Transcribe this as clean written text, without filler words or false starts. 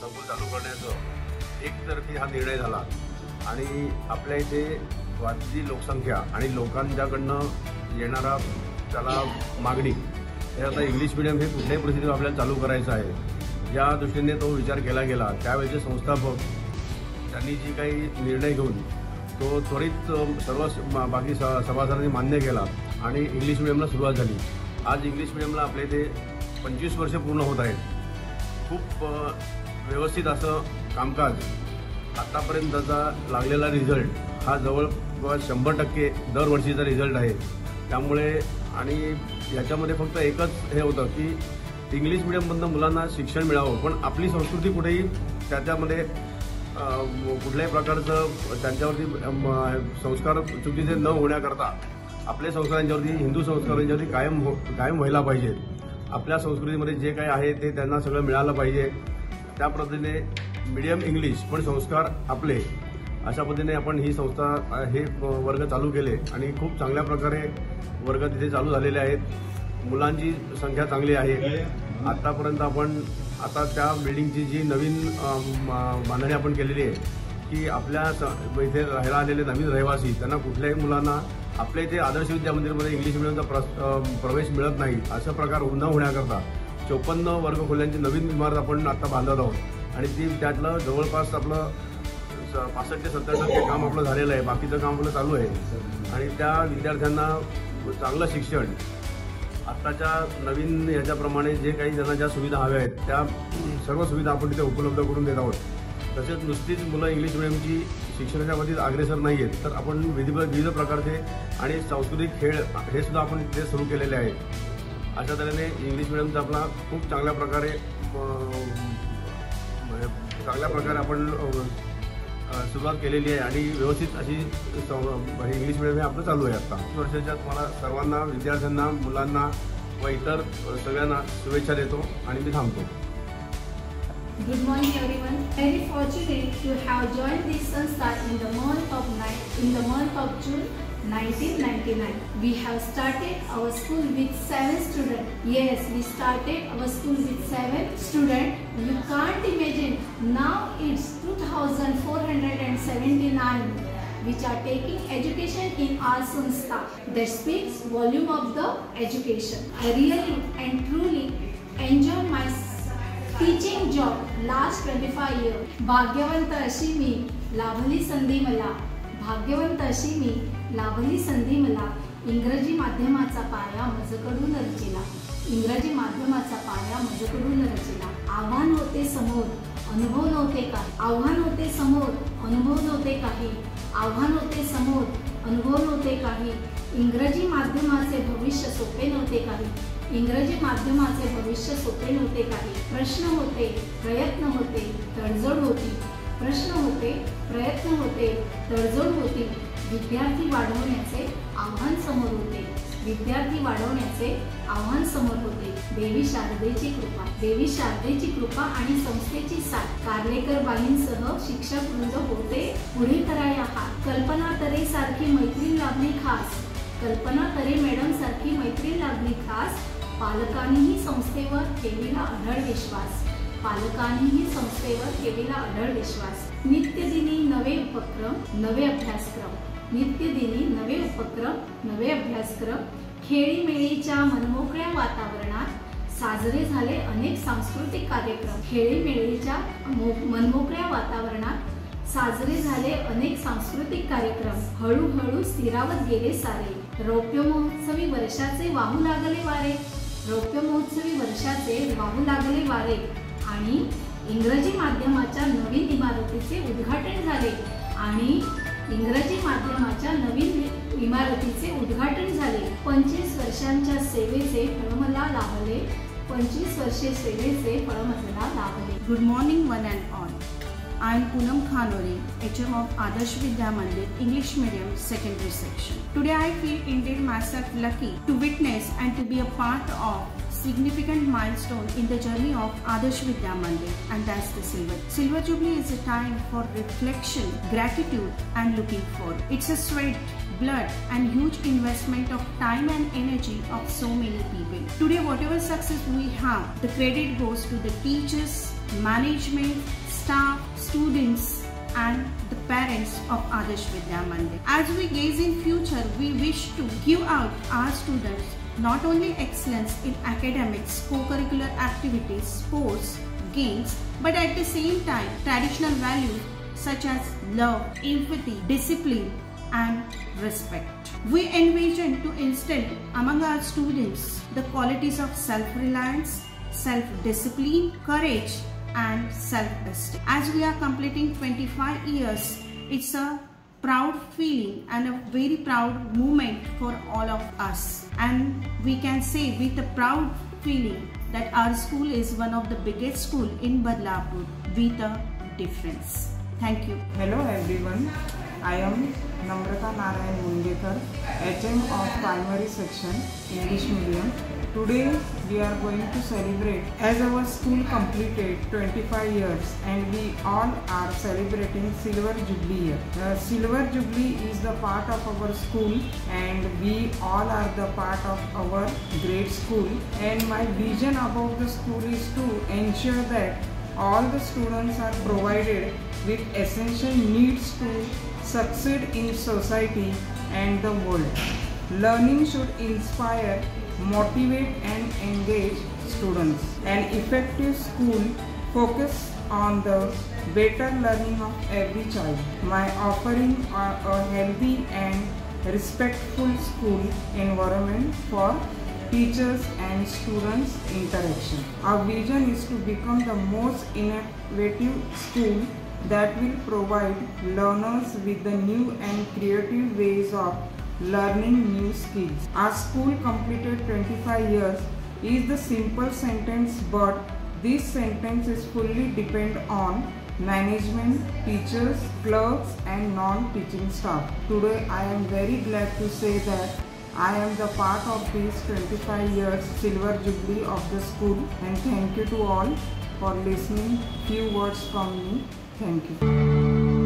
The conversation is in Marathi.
संकुल चालू करण्याचा एकतर्फी हा निर्णय झाला आणि आपल्या इथे वाढती लोकसंख्या आणि लोकांच्याकडनं येणारा त्याला मागणी हे आता इंग्लिश मीडियम हे कुठल्याही परिस्थितीत आपल्याला चालू करायचं आहे या दृष्टीने तो विचार केला गेला। त्यावेळेचे संस्थापक त्यांनी जी काही निर्णय घेऊन तो त्वरित सर्व बाकी सभासदांनी मान्य केला आणि इंग्लिश मीडियमला सुरुवात झाली। आज इंग्लिश मीडियमला आपल्या इथे 25 वर्ष पूर्ण होत आहेत। खूप व्यवस्थित असं कामकाज आतापर्यंतचा लागलेला रिझल्ट हा जवळपास 100% दरवर्षीचा रिझल्ट आहे। त्यामुळे आणि याच्यामध्ये फक्त एकच हे होतं की इंग्लिश मीडियममधून मुलांना शिक्षण मिळावं, पण आपली संस्कृती कुठेही त्याच्यामध्ये कुठल्याही प्रकारचं त्यांच्यावरती संस्कार चुकीचे न होण्याकरता आपल्या संस्कारांच्यावरती हिंदू संस्कारांच्यावरती कायम व्हायला पाहिजे। आपल्या संस्कृतीमध्ये जे काही आहे ते त्यांना सगळं मिळालं पाहिजे। त्या पद्धतीने मीडियम इंग्लिश पण संस्कार आपले अशा पद्धतीने आपण ही संस्था हे वर्ग चालू केले आणि खूप चांगल्या प्रकारे वर्ग तिथे चालू झालेले आहेत। मुलांची संख्या चांगली आहे। आतापर्यंत आपण आता त्या बिल्डिंगची जी नवीन बांधणी आपण केलेली आहे की आपल्या इथे राहायला आलेले नवीन रहिवासी त्यांना कुठल्याही मुलांना आपल्या इथे आदर्श विद्या मंदिरमध्ये इंग्लिश मीडियमचा प्रवेश मिळत नाही अशा प्रकार न होण्याकरता 54 वर्ग खोल्यांची नवीन इमारत आपण आता बांधत आहोत आणि ती त्यातलं जवळपास आपलं 65 ते 70% काम आपलं झालेलं आहे। बाकीचं काम आपलं चालू आहे आणि त्या विद्यार्थ्यांना चांगलं शिक्षण आत्ताच्या नवीन याच्याप्रमाणे जे काही त्यांना ज्या सुविधा हव्या आहेत त्या सर्व सुविधा आपण तिथे उपलब्ध करून देत आहोत। तसेच नुसतीच मुलं इंग्लिश मीडियमची शिक्षणाच्या बाबतीत अग्रेसर नाही आहेत तर आपण विविध प्रकारचे आणि सांस्कृतिक खेळ हे सुद्धा आपण तिथे सुरू केलेले आहेत। अशा तऱ्हेने इंग्लिश मीडियमचा आपला खूप चांगल्या प्रकारे आपण सुरुवात केलेली आहे आणि व्यवस्थित अशी इंग्लिश मीडियम हे आपलं चालू आहे। आता 20 वर्षाच्या मला सर्वांना विद्यार्थ्यांना मुलांना व इतर सगळ्यांना शुभेच्छा देतो आणि मी थांबतो। Good morning everyone. Very fortunate to have joined this Sanstha in the month of June 1999. We have started our school with 7 students. Yes, we started our school with 7 students. You can't imagine. Now it's 2,479 which are taking education in our Sanstha. That speaks volume of the education. I really and truly enjoy my teaching job last 25 years. भाग्यवंत अशी मी लाभली संधी मला, भाग्यवंत अशी मी लाभली संधी मला, इंग्रजी माध्यमाचा पाया माझ्याकडून रचिला, इंग्रजी माध्यमाचा पाया माझ्याकडून रचिला। आव्हान होते समोर अनुभव नव्हते काही, आव्हान होते समोर अनुभव नव्हते काही, आव्हान होते समोर अनुभव नव्हते काही, इंग्रजी माध्यमाचे भविष्य सोपे नव्हते काही, इंग्रजी माध्यमाचे भविष्य सोपे नव्हते काही। प्रश्न होते प्रयत्न होते तडजोड होती, प्रश्न होते प्रयत्न होते तडजोड होती, विद्यार्थी वाढवण्याचे आव्हान समोर होते, विद्यार्थी वाढवण्याचे आव्हान समोर होते। देवी शारदेची कृपा, देवी शारदेची कृपा आणि संस्थेची साथ, कार्लेकर बाईंसह शिक्षक वृंद होते पुढे कराया हात, कल्पना तरे सारखी मैत्रीण लाभली खास, कल्पना तरे मॅडम सारखी मैत्रीण लाभली खास, पालकांनीही संस्थेवर ठेविला अढळ विश्वास, पालकांनीही संस्थेवर ठेविला अढळ विश्वास। नित्यदिनी नवे उपक्रम नवे अभ्यासक्रम, नित्यदिनी नवे उपक्रम नवे अभ्यासक्रम, खेळीमेळीच्या मनमोकळ्या वातावरणात साजरे झाले अनेक सांस्कृतिक कार्यक्रम, खेळीमेळीच्या मनमोकळ्या वातावरणात साजरे झाले अनेक सांस्कृतिक कार्यक्रम, हळूहळू स्थिरावत गेले सारे, रौप्य महोत्सवी वर्षाचे वाहू लागले वारे, रौप्य महोत्सवी वर्षाचे वाहू लागले वारे आणि इंग्रजी माध्यमाच्या नवीन इमारतीचे उद्घाटन झाले आणि इंग्रजी माध्यमाच्या नवीन इमारतीचे उद्घाटन झाले। 25 वर्षांच्या सेवेचे फळ मला लाभले, 25 वर्षे सेवेचे फळ मला लाभले। Good morning one and all. I am Poonam Khanore, HM of Adarsh Vidya Mandir, English Medium Secondary Section. Today I feel indeed myself lucky to witness and to be a part of significant milestone in the journey of Adarsh Vidya Mandir, and that's the Silver Jubilee is a time for reflection, gratitude and looking forward. It's a sweat, blood and huge investment of time and energy of so many people. Today whatever success we have, the credit goes to the teachers, management, staff, students and the parents of Adarsh Vidya Mandir. As we gaze in future, we wish to give out our students not only excellence in academics, co-curricular activities, sports, games, but at the same time traditional values such as love, empathy, discipline and respect. We envision to instill among our students the qualities of self-reliance, self-discipline, courage and self-esteem. As we are completing 25 years, it's a proud feeling and a very proud moment for all of us. And we can say with a proud feeling that our school is one of the biggest school in Badlapur with a difference. Thank you. Hello everyone, I am Namrata Narayan Mundekar, HM of Primary Section, English Medium. Today we are going to celebrate as our school completed 25 years and we all are celebrating Silver Jubilee year. Silver Jubilee is the part of our school and we all are the part of our great school, and my vision about the school is to ensure that all the students are provided with essential needs to succeed in society and the world. Learning should inspire, motivate and engage students. An effective school focuses on the better learning of every child by offering a healthy and respectful school environment for teachers and students interaction. Our vision is to become the most innovative school that will provide learners with the new and creative ways of learning new skills. Our school completed 25 years is the simple sentence, but this sentence is fully depend on management, teachers, clerks and non-teaching staff. Today I am very glad to say that I am the part of this 25 years Silver Jubilee of the school, and thank you to all for listening. Few words from me. Thank you.